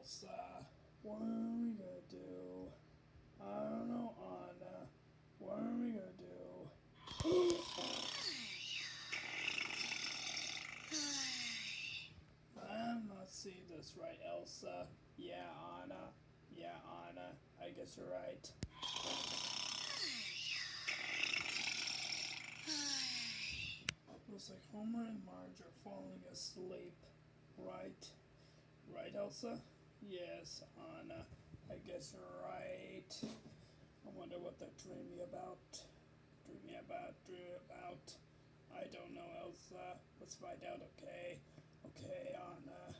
Elsa. What are we gonna do? I don't know, Anna. What are we gonna do? I'm not seeing this right, Elsa. Yeah, Anna. Yeah, Anna. I guess you're right. Looks like Homer and Marge are falling asleep. Right? Right, Elsa? Yes, Anna. I guess you're right. I wonder what they're dreaming about. Dreaming about. I don't know, Elsa. Let's find out, okay? Okay, Anna.